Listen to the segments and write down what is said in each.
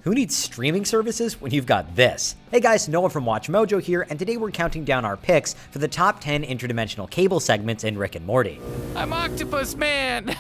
Who needs streaming services when you've got this? Hey guys, Noah from WatchMojo here, and today we're counting down our picks for the top 10 interdimensional cable segments in Rick and Morty. I'm Octopus Man.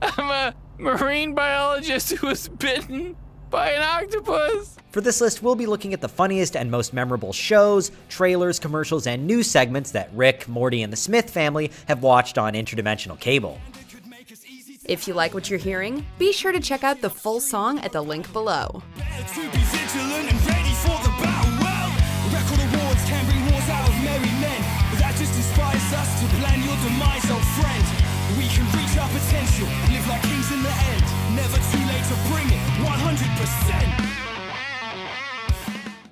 I'm a marine biologist who was bitten by an octopus. For this list, we'll be looking at the funniest and most memorable shows, trailers, commercials, and news segments that Rick, Morty, and the Smith family have watched on interdimensional cable. If you like what you're hearing, be sure to check out the full song at the link below.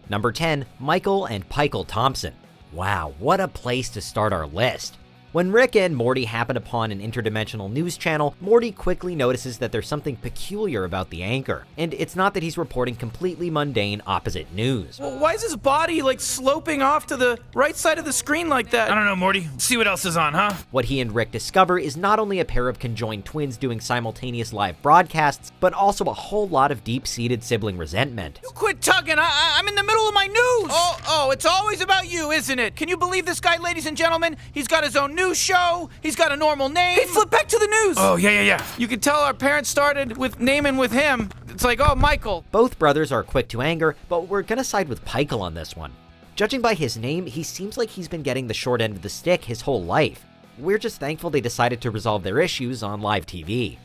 Number 10, Michael and Paykel Thompson. Wow, what a place to start our list. When Rick and Morty happen upon an interdimensional news channel, Morty quickly notices that there's something peculiar about the anchor. And it's not that he's reporting completely mundane opposite news. Well, why is his body like sloping off to the right side of the screen like that? I don't know, Morty. See what else is on, huh? What he and Rick discover is not only a pair of conjoined twins doing simultaneous live broadcasts, but also a whole lot of deep-seated sibling resentment. You quit tugging. I'm in the middle of my news. Oh, it's always about you, isn't it? Can you believe this guy, ladies and gentlemen? He's got his own news show. He's got a normal name. Hey, flip back to the news. Oh, yeah. You can tell our parents started with naming with him. It's like, oh, Michael. Both brothers are quick to anger, but we're gonna side with Paykel on this one. Judging by his name, he seems like he's been getting the short end of the stick his whole life. We're just thankful they decided to resolve their issues on live TV.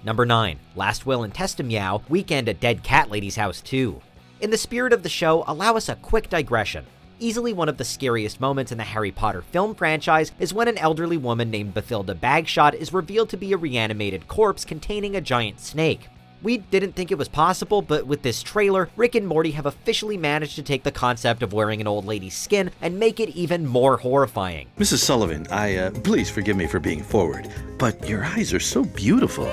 Number 9, Last Will and Testament, Weekend at Dead Cat Lady's House 2. In the spirit of the show, allow us a quick digression. Easily one of the scariest moments in the Harry Potter film franchise is when an elderly woman named Bathilda Bagshot is revealed to be a reanimated corpse containing a giant snake. We didn't think it was possible, but with this trailer, Rick and Morty have officially managed to take the concept of wearing an old lady's skin and make it even more horrifying. Mrs. Sullivan, please forgive me for being forward, but your eyes are so beautiful.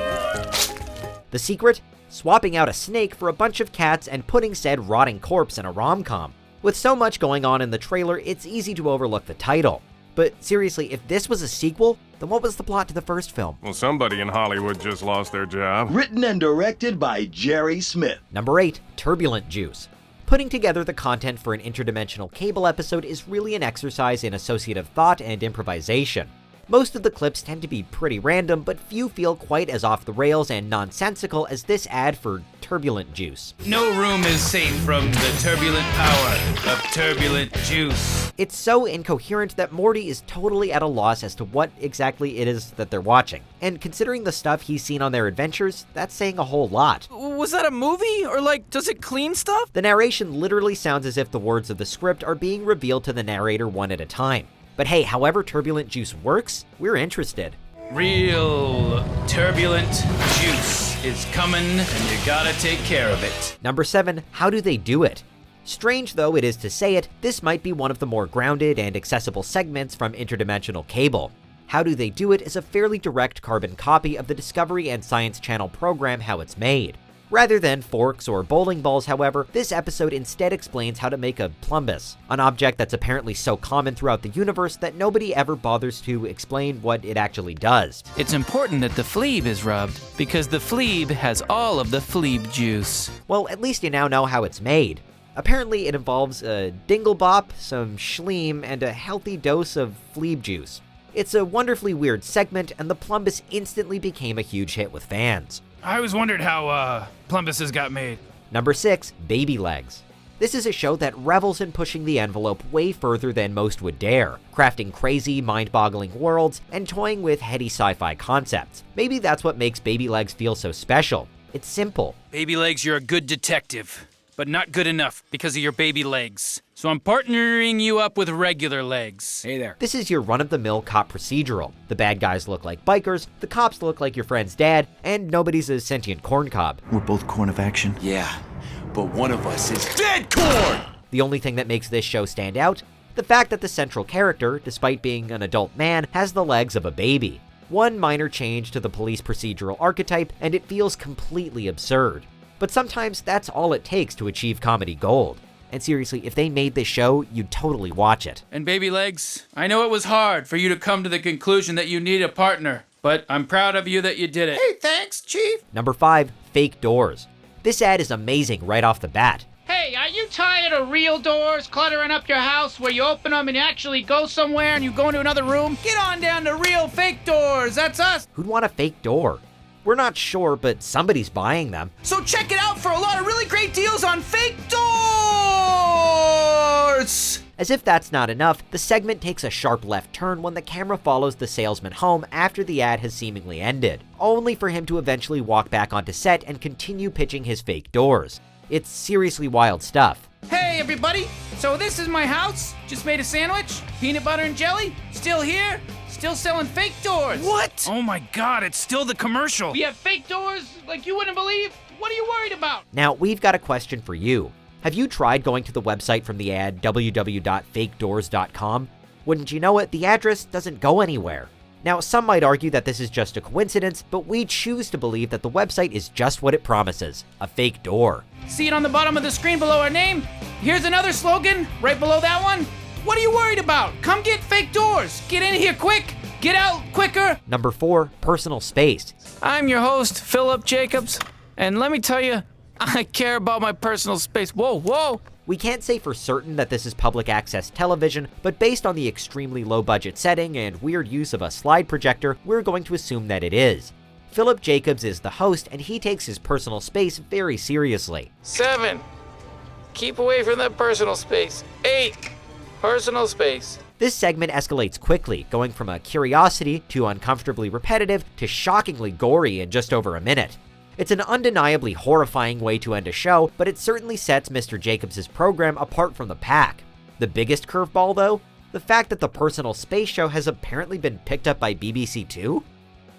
The secret? Swapping out a snake for a bunch of cats and putting said rotting corpse in a rom-com. With so much going on in the trailer, it's easy to overlook the title. But seriously, if this was a sequel, then what was the plot to the first film? Well, somebody in Hollywood just lost their job. Written and directed by Jerry Smith. Number 8, Turbulent Juice. Putting together the content for an interdimensional cable episode is really an exercise in associative thought and improvisation. Most of the clips tend to be pretty random, but few feel quite as off the rails and nonsensical as this ad for Turbulent Juice. No room is safe from the turbulent power of turbulent juice. It's so incoherent that Morty is totally at a loss as to what exactly it is that they're watching. And considering the stuff he's seen on their adventures, that's saying a whole lot. Was that a movie? Or like, does it clean stuff? The narration literally sounds as if the words of the script are being revealed to the narrator one at a time. But hey, however Turbulent Juice works, we're interested. Real turbulent juice is coming, and you gotta take care of it. Number 7, How Do They Do It? Strange though it is to say it, this might be one of the more grounded and accessible segments from Interdimensional Cable. How Do They Do It is a fairly direct carbon copy of the Discovery and Science Channel program How It's Made. Rather than forks or bowling balls, however, this episode instead explains how to make a plumbus, an object that's apparently so common throughout the universe that nobody ever bothers to explain what it actually does. It's important that the fleeb is rubbed, because the fleeb has all of the fleeb juice. Well, at least you now know how it's made. Apparently it involves a dinglebop, some schleem, and a healthy dose of fleeb juice. It's a wonderfully weird segment, and the plumbus instantly became a huge hit with fans. I always wondered how plumbuses got made. Number 6, Babylegs. This is a show that revels in pushing the envelope way further than most would dare, crafting crazy, mind-boggling worlds and toying with heady sci-fi concepts. Maybe that's what makes Babylegs feel so special. It's simple. Babylegs, you're a good detective, but not good enough because of your baby legs. So I'm partnering you up with regular legs. Hey there. This is your run-of-the-mill cop procedural. The bad guys look like bikers, the cops look like your friend's dad, and nobody's a sentient corn cob. We're both corn of action. Yeah, but one of us is dead corn! The only thing that makes this show stand out? The fact that the central character, despite being an adult man, has the legs of a baby. One minor change to the police procedural archetype, and it feels completely absurd. But sometimes that's all it takes to achieve comedy gold. And seriously, if they made this show, you'd totally watch it. And Babylegs, I know it was hard for you to come to the conclusion that you need a partner, but I'm proud of you that you did it. Hey, thanks, Chief. Number 5, Fake Doors. This ad is amazing right off the bat. Hey, are you tired of real doors cluttering up your house where you open them and you actually go somewhere and you go into another room? Get on down to Real Fake Doors, that's us! Who'd want a fake door? We're not sure, but somebody's buying them. So check it out for a lot of really great deals on fake doors! As if that's not enough, the segment takes a sharp left turn when the camera follows the salesman home after the ad has seemingly ended, only for him to eventually walk back onto set and continue pitching his fake doors. It's seriously wild stuff. Hey everybody, so this is my house. Just made a sandwich, peanut butter and jelly, still here, still selling fake doors. What? Oh my god, it's still the commercial. We have fake doors like you wouldn't believe? What are you worried about? Now, we've got a question for you. Have you tried going to the website from the ad, www.fakedoors.com? Wouldn't you know it, the address doesn't go anywhere. Now, some might argue that this is just a coincidence, but we choose to believe that the website is just what it promises, a fake door. See it on the bottom of the screen below our name? Here's another slogan, right below that one. What are you worried about? Come get fake doors. Get in here quick. Get out quicker. Number 4, personal space. I'm your host, Philip Jacobs, and let me tell you, I care about my personal space. Whoa. We can't say for certain that this is public access television, but based on the extremely low budget setting and weird use of a slide projector, we're going to assume that it is. Philip Jacobs is the host, and he takes his personal space very seriously. 7, keep away from that personal space. 8, personal space. This segment escalates quickly, going from a curiosity to uncomfortably repetitive to shockingly gory in just over a minute. It's an undeniably horrifying way to end a show, but it certainly sets Mr. Jacobs' program apart from the pack. The biggest curveball, though? The fact that the personal space show has apparently been picked up by BBC Two?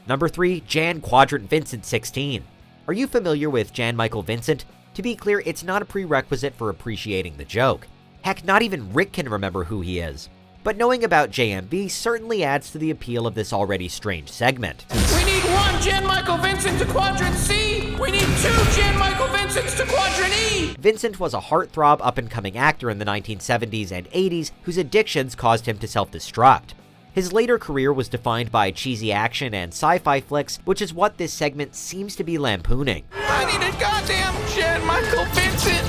Number 3, Jan Quadrant Vincent 16. Are you familiar with Jan Michael Vincent? To be clear, it's not a prerequisite for appreciating the joke. Heck, not even Rick can remember who he is. But knowing about JMV certainly adds to the appeal of this already strange segment. We need 1 Jan Michael Vincent to Quadrant C. We need 2 Jan Michael Vincents to Quadrant E. Vincent was a heartthrob up-and-coming actor in the 1970s and 80s whose addictions caused him to self-destruct. His later career was defined by cheesy action and sci-fi flicks, which is what this segment seems to be lampooning. I need a goddamn Jan Michael Vincent.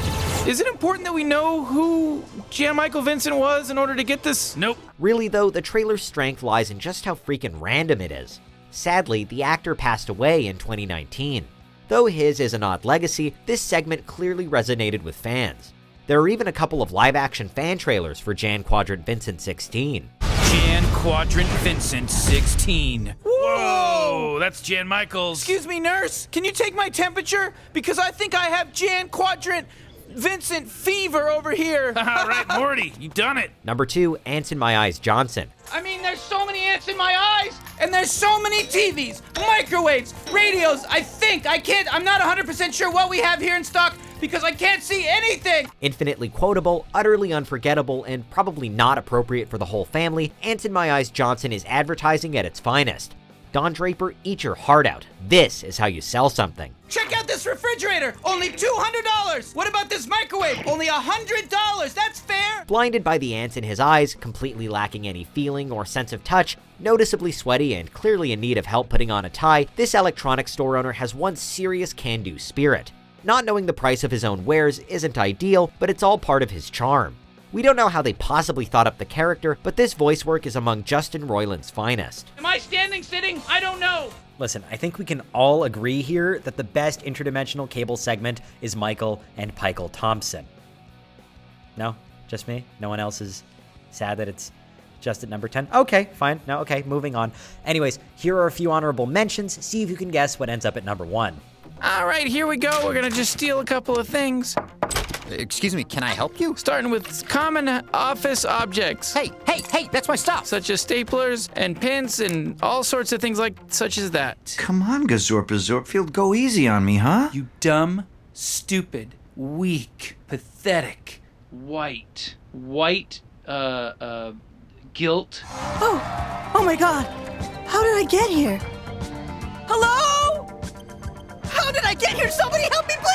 Is it important that we know who Jan Michael Vincent was in order to get this? Nope. Really though, the trailer's strength lies in just how freaking random it is. Sadly, the actor passed away in 2019. Though his is an odd legacy, this segment clearly resonated with fans. There are even a couple of live-action fan trailers for Jan Quadrant Vincent 16. Jan Quadrant Vincent 16. Whoa! That's Jan Michaels. Excuse me, nurse. Can you take my temperature? Because I think I have Jan Quadrant Vincent fever over here. All right, Morty, you done it. Number 2, Ants in My Eyes Johnson. I mean, there's so many ants in my eyes, and there's so many TVs, microwaves, radios. I'm not 100% sure what we have here in stock because I can't see anything. Infinitely quotable, utterly unforgettable, and probably not appropriate for the whole family, Ants in My Eyes Johnson is advertising at its finest. Don Draper, eat your heart out. This is how you sell something. Check out this refrigerator, only $200. What about this microwave? Only $100. That's fair. Blinded by the ants in his eyes, completely lacking any feeling or sense of touch, noticeably sweaty and clearly in need of help putting on a tie, this electronics store owner has one serious can-do spirit. Not knowing the price of his own wares isn't ideal, but it's all part of his charm. We don't know how they possibly thought up the character, but this voice work is among Justin Roiland's finest. Am I standing, sitting? I don't know. Listen, I think we can all agree here that the best interdimensional cable segment is Michael and Paykel Thompson. No? Just me? No one else is sad that it's just at number 10? Okay, fine. No, okay, moving on. Anyways, here are a few honorable mentions. See if you can guess what ends up at number 1. All right, here we go. We're gonna just steal a couple of things. Excuse me, can I help you? Starting with common office objects. Hey, that's my stuff. Such as staplers and pins and all sorts of things such as that. Come on, Gazorpa Zorpfield, go easy on me, huh? You dumb, stupid, weak, pathetic, white, guilt. Oh my God. How did I get here? Hello? How did I get here? Somebody help me, please!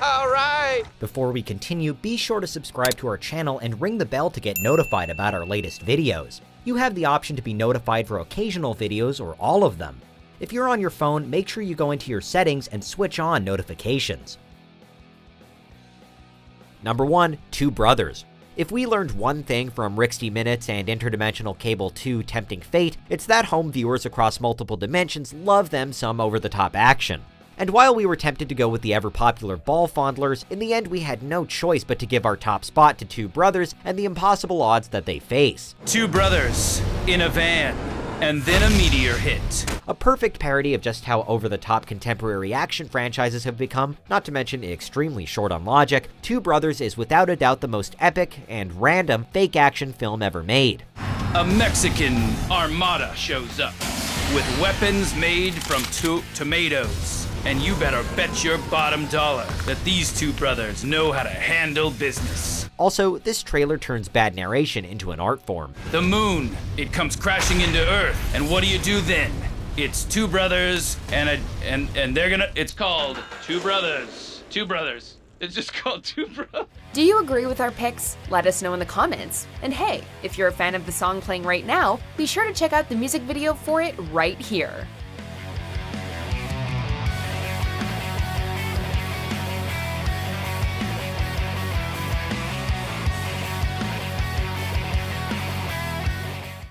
All right. Before we continue, be sure to subscribe to our channel and ring the bell to get notified about our latest videos. You have the option to be notified for occasional videos or all of them. If you're on your phone, make sure you go into your settings and switch on notifications. Number 1, Two Brothers. If we learned one thing from Rixty Minutes and Interdimensional Cable 2 Tempting Fate, it's that home viewers across multiple dimensions love them some over-the-top action. And while we were tempted to go with the ever-popular ball fondlers, in the end we had no choice but to give our top spot to Two Brothers and the impossible odds that they face. Two brothers in a van, and then a meteor hit. A perfect parody of just how over-the-top contemporary action franchises have become, not to mention extremely short on logic. Two Brothers is without a doubt the most epic and random fake action film ever made. A Mexican armada shows up with weapons made from tomatoes. And you better bet your bottom dollar that these two brothers know how to handle business. Also, this trailer turns bad narration into an art form. The moon, it comes crashing into Earth, and what do you do then? It's two brothers and they're gonna, it's called Two Brothers. Two Brothers. It's just called Two Brothers. Do you agree with our picks? Let us know in the comments. And hey, if you're a fan of the song playing right now, be sure to check out the music video for it right here.